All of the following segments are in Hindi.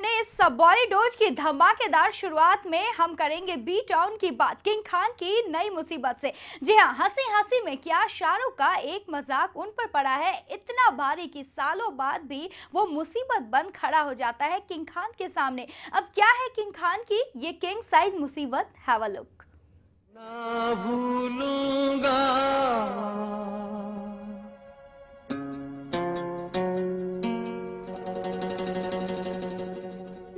अपने इस बॉलीवुड की धमाकेदार शुरुआत में हम करेंगे बी टाउन की बात, किंग खान की नई मुसीबत से। जी हाँ, हंसी हंसी में क्या शाहरुख का एक मजाक उन पर पड़ा है इतना भारी कि सालों बाद भी वो मुसीबत बन खड़ा हो जाता है किंग खान के सामने। अब क्या है किंग खान की ये किंग साइज मुसीबत, हैव अ लुक। ना भूलूंगा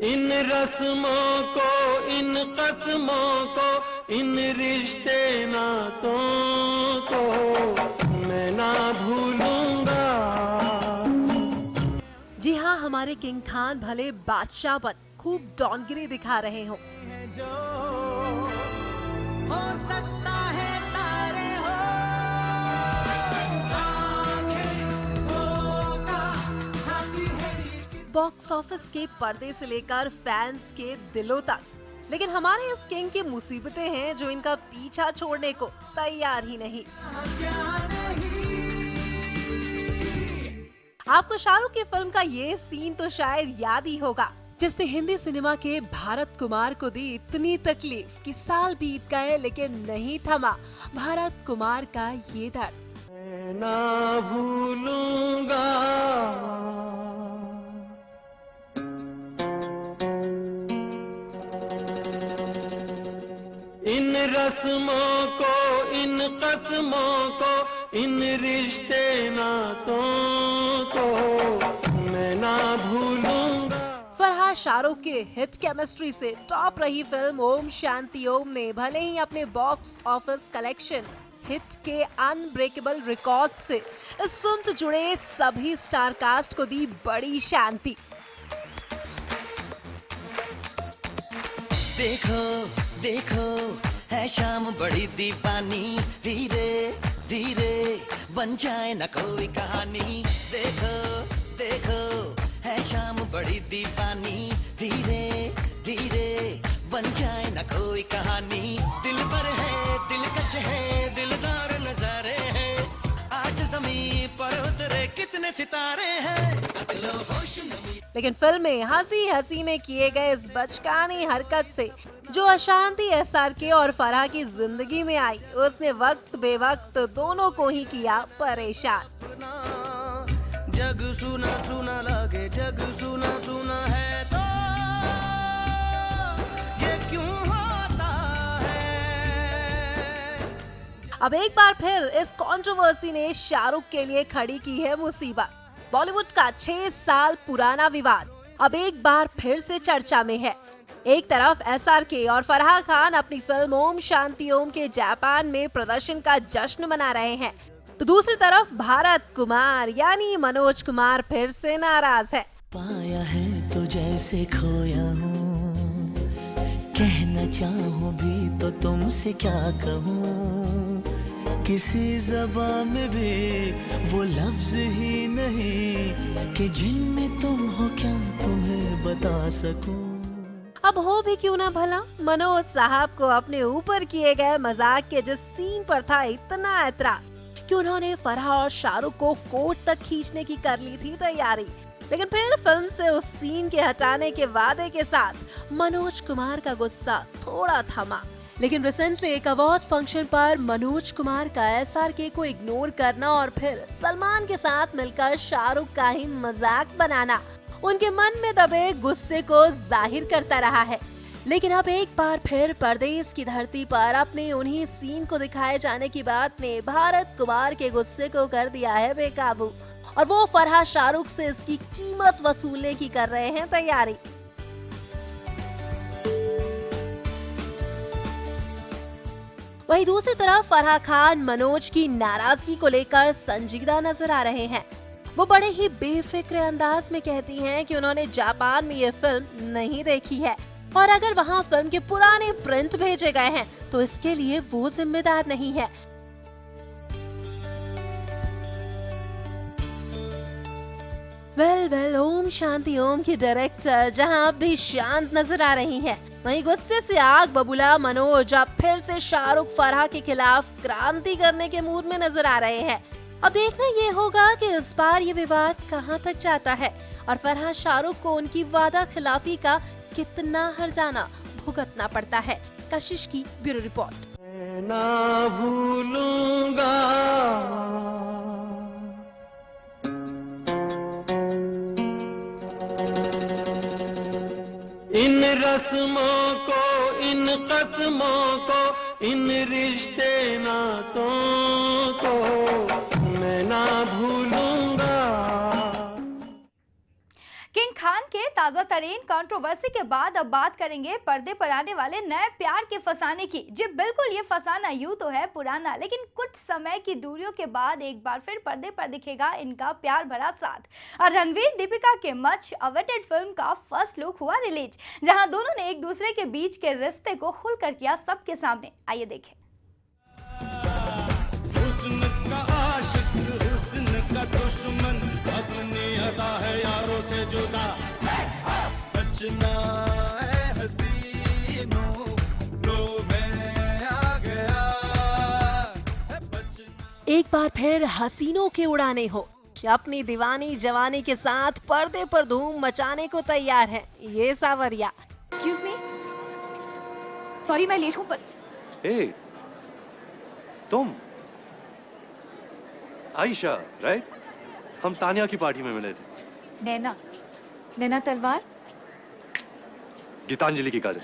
इन रस्मों को, इन कस्मों को, इन रिश्ते नातों को मैं ना भूलूंगा। जी हाँ, हमारे किंग खान भले बादशाह बन खूब डॉनगिरी दिखा रहे हो, जो हो सकता है तारे हो, बॉक्स ऑफिस के पर्दे से लेकर फैंस के दिलों तक। लेकिन हमारे इस किंग की मुसीबतें हैं जो इनका पीछा छोड़ने को तैयार ही नहीं। आपको शाहरुख की फिल्म का ये सीन तो शायद याद ही होगा, जिसने हिंदी सिनेमा के भारत कुमार को दी इतनी तकलीफ कि साल बीत गए लेकिन नहीं थमा भारत कुमार का ये दर्द। मैं ना भूलूंगा इन रस्मों को, इन कस्मों को, इन रिश्ते नातों को मैं ना भूलूंगा। फरहाद शाहरुख के हिट केमिस्ट्री से टॉप रही फिल्म ओम शांति ओम ने भले ही अपने बॉक्स ऑफिस कलेक्शन हिट के अनब्रेकेबल रिकॉर्ड से इस फिल्म से जुड़े सभी स्टार कास्ट को दी बड़ी शांति। देखो देखो है शाम बड़ी दीवानी, धीरे धीरे बन जाए न कोई कहानी। देखो देखो है शाम बड़ी दीवानी, धीरे धीरे बन जाए न कोई कहानी। दिल पर है दिलकश है दिलदार नजारे हैं, आज ज़मीं पर उतरे कितने सितारे हैं। अगलो होश नमी। लेकिन फिल्म में हंसी हंसी में किए गए इस बचकानी हरकत से जो अशांति एसआरके और फराह की जिंदगी में आई, उसने वक्त बेवक्त दोनों को ही किया परेशान। जग सुना सुना लगे, जग सुना सुना है तो ये क्यों होता है। अब एक बार फिर इस कंट्रोवर्सी ने शाहरुख के लिए खड़ी की है मुसीबत। बॉलीवुड का 6 साल पुराना विवाद अब एक बार फिर से चर्चा में है। एक तरफ एसआरके और फराह खान अपनी फिल्म ओम शांति ओम के जापान में प्रदर्शन का जश्न मना रहे हैं, तो दूसरी तरफ भारत कुमार यानी मनोज कुमार फिर से नाराज है। पाया है तो जैसे खोया हूँ, कहना चाहूँ भी तो तुमसे क्या कहूँ, किसी ज़बान में भी वो लफ्ज ही नहीं कि जिनमें तुम हो क्या तुम्हें बता सकूं। अब हो भी क्यों ना भला, मनोज साहब को अपने ऊपर किए गए मजाक के जिस सीन पर था इतना ऐतराज कि उन्होंने फराह और शाहरुख को कोर्ट तक खींचने की कर ली थी तैयारी। लेकिन फिर फिल्म से उस सीन के हटाने के वादे के साथ मनोज कुमार का गुस्सा थोड़ा थमा। लेकिन रिसेंटली एक अवार्ड फंक्शन पर मनोज कुमार का एसआरके को इग्नोर करना और फिर सलमान के साथ मिलकर शाहरुख का ही मजाक बनाना उनके मन में दबे गुस्से को जाहिर करता रहा है। लेकिन अब एक बार फिर परदेश की धरती पर अपने उन्हीं सीन को दिखाए जाने की बात ने भारत कुमार के गुस्से को कर दिया है बेकाबू, और वो फरहाद शाहरुख से इसकी कीमत वसूलने की कर रहे हैं तैयारी। वहीं दूसरी तरफ फराह खान मनोज की नाराजगी को लेकर संजीदा नजर आ रहे हैं। वो बड़े ही बेफिक्र अंदाज में कहती हैं कि उन्होंने जापान में ये फिल्म नहीं देखी है, और अगर वहाँ फिल्म के पुराने प्रिंट भेजे गए हैं तो इसके लिए वो जिम्मेदार नहीं है। वेल ओम शांति ओम की डायरेक्टर जहां अब भी शांत नजर आ रही हैं, वहीं गुस्से से आग बबूला मनोज अब फिर से शाहरुख फराह के खिलाफ क्रांति करने के मूड में नजर आ रहे हैं। अब देखना ये होगा कि इस बार ये विवाद कहां तक जाता है और फरहान शाहरुख को उनकी वादा खिलाफी का कितना हर्जाना भुगतना पड़ता है। कशिश की ब्यूरो रिपोर्ट। मैं ना भूलूंगा इन रस्मों को, इन कस्मों को, इन रिश्ते नातों को मैं ना भूलूंगा। किंग खान के ताजा तरीन कंट्रोवर्सी के बाद अब बात करेंगे पर्दे पर आने वाले नए प्यार के फसाने की। जी बिल्कुल, ये फसाना यूं तो है पुराना, लेकिन कुछ समय की दूरियों के बाद एक बार फिर पर्दे पर दिखेगा इनका प्यार भरा साथ। और रणवीर दीपिका के मच अवेटेड फिल्म का फर्स्ट लुक हुआ रिलीज, जहां दोनों ने एक दूसरे के बीच के रिश्ते को खुलकर किया सबके सामने। आइए देखें। हुस्न का आशिक, हुस्न का दुश्मन, अपनी अदा है यारों से जुदा। बचना है हसीनों, लो मैं आ गया। एक बार फिर हसीनों के उड़ाने हो कि अपनी दीवानी जवानी के साथ पर्दे पर धूम मचाने को तैयार है ये सावरिया। एक्सक्यूज मी, सॉरी मैं लेट हूँ पर Hey, तुम आयशा, राइट? हम तानिया की पार्टी में मिले थे। नैना तलवार, गीतांजलि की Kajal.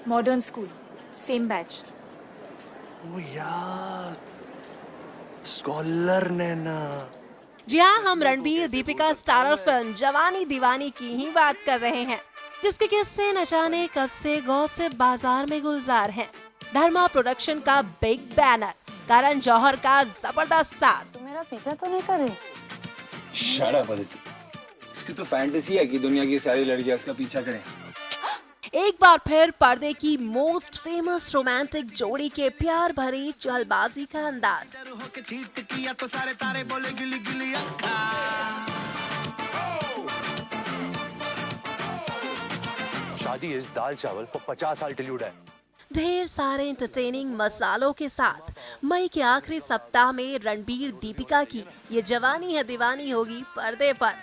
Modern School, same batch. ओ यार, स्कॉलर नैना। जी हाँ, हम रणबीर दीपिका स्टारर फिल्म जवानी दीवानी की ही बात कर रहे हैं, जिसके किस्से न जाने कब से गॉसिप बाजार में गुलजार हैं। धर्मा प्रोडक्शन का बिग बैनर, करण जौहर का जबरदस्त साथ। मेरा पीछा तो नहीं कर रही? शट अप अदिति, इसकी तो फैंटेसी है कि दुनिया की सारी लड़कियां इसका पीछा करें। एक बार फिर पर्दे की मोस्ट फेमस रोमांटिक जोड़ी के प्यार भरी चलबाजी का अंदाज। शादी इज दाल चावल फॉर 50 साल टिल यू डाई। ढेर सारे एंटरटेनिंग मसालों के साथ मई के आखिरी सप्ताह में रणबीर दीपिका की ये जवानी है दीवानी होगी पर्दे पर।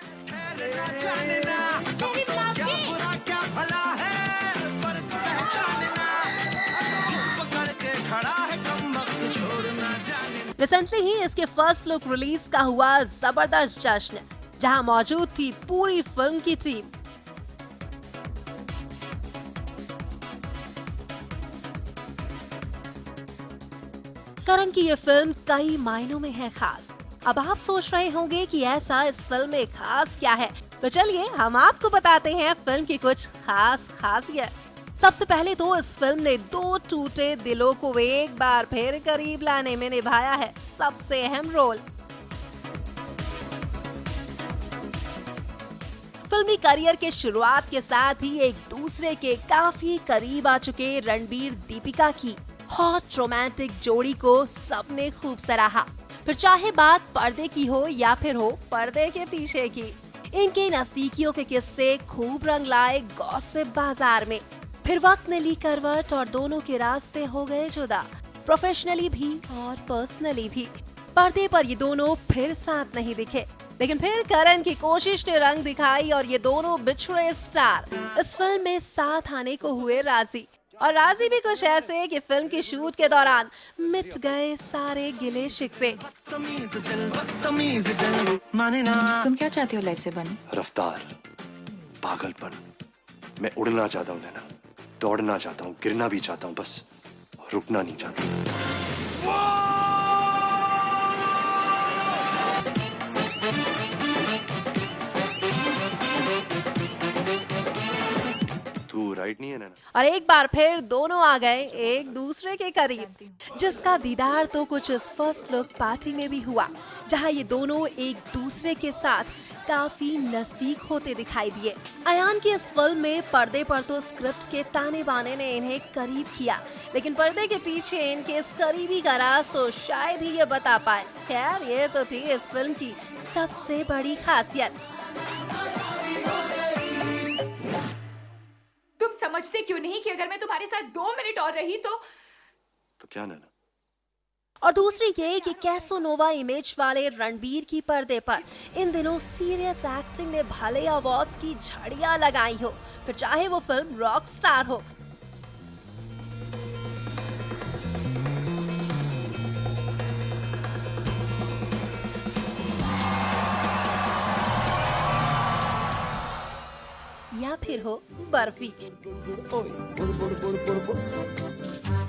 रिसेंटली ही इसके फर्स्ट लुक रिलीज का हुआ जबरदस्त जश्न, जहां मौजूद थी पूरी फिल्म की टीम। करण की ये फिल्म कई मायनों में है खास। अब आप सोच रहे होंगे कि ऐसा इस फिल्म में खास क्या है, तो चलिए हम आपको बताते हैं फिल्म की कुछ खास खासियत। सबसे पहले तो इस फिल्म ने दो टूटे दिलों को एक बार फिर करीब लाने में निभाया है सबसे अहम रोल। फिल्मी करियर के शुरुआत के साथ ही एक दूसरे के काफी करीब आ चुके रणबीर दीपिका की हॉट रोमांटिक जोड़ी को सबने खूब सराहा, फिर चाहे बात पर्दे की हो या फिर हो पर्दे के पीछे की। इनके नजदीकियों के किस्से खूब रंग लाए गॉसिप बाजार में। फिर वक्त ने ली करवट और दोनों के रास्ते हो गए जुदा, प्रोफेशनली भी और पर्सनली भी। पर्दे पर ये दोनों फिर साथ नहीं दिखे, लेकिन फिर करण की कोशिश ने रंग दिखाई और ये दोनों बिछड़े स्टार इस फिल्म में साथ आने को हुए राजी। और राजी भी कुछ ऐसे कि फिल्म के शूट के दौरान मिट गए सारे गिले शिकवे। तुम क्या चाहती हो लाइफ से बने? रफ्तार, पागलपन। मैं उड़ना चाहता हूँ नैना, दौड़ना चाहता हूँ, गिरना भी चाहता हूँ, बस रुकना नहीं चाहता। तू राइट नहीं है नैना। और एक बार फिर दोनों आ गए एक दूसरे के करीब, जिसका दीदार तो कुछ इस फर्स्ट लुक पार्टी में भी हुआ, जहां ये दोनों एक दूसरे के साथ काफी नजदीक होते दिखाई दिए। अयान की इस फिल्म में पर्दे पर तो स्क्रिप्ट के ताने बाने ने इन्हें करीब किया, लेकिन पर्दे के पीछे इनके इस करीबी का राज तो शायद ही ये बता पाए। खैर, ये तो थी इस फिल्म की सबसे बड़ी खासियत। तुम समझते क्यों नहीं कि अगर मैं तुम्हारे साथ 2 मिनट और रही तो क्या नैना? और दूसरी ये कि कैसोनोवा इमेज वाले रणबीर की पर्दे पर इन दिनों सीरियस एक्टिंग ने भले अवार्ड्स की झड़ियां लगाई हो, फिर चाहे वो फिल्म रॉक स्टार हो। या फिर हो बर्फी।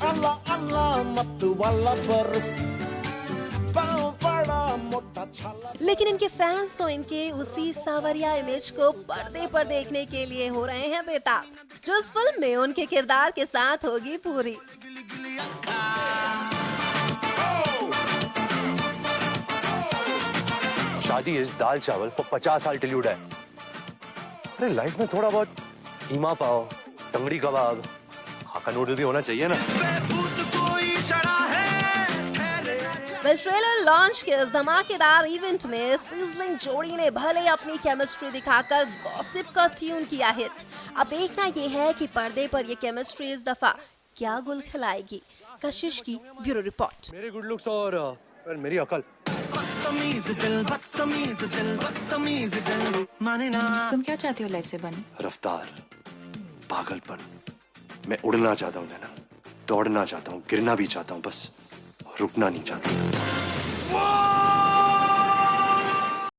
अल्लाह अल्लाह मत वाला बर्फ पाँव बड़ा मोटा छाला। लेकिन इनके फैंस तो इनके उसी सावरिया इमेज को पर्दे पर देखने के लिए हो रहे हैं बेताब, जो इस फिल्म में उनके किरदार के साथ होगी पूरी। शादी इज दाल चावल फॉर 50 साल टिल यू डाई। अरे लाइफ में थोड़ा बहुत कीमा पाव, टंगड़ी कबाब, हाका नूडल भी होना चाहिए ना। वेल, ट्रेलर लॉन्च के इस धमाकेदार इवेंट में सिजलिंग जोड़ी ने भले अपनी केमिस्ट्री दिखाकर गॉसिप का ट्यून किया हिट। अब देखना ये है कि पर्दे पर ये केमिस्ट्री इस दफा क्या गुल खिलाएगी। कशिश की ब्यूरो रिपोर्ट। मेरे गुड लुक्स और मेरी अकल। तुम क्या चाहती हो लाइफ से बने? रफ्तार, पागलपन। मैं उड़ना चाहता हूँ नैना, दौड़ना चाहता हूँ, गिरना भी चाहता हूँ, बस रुकना नहीं चाहता।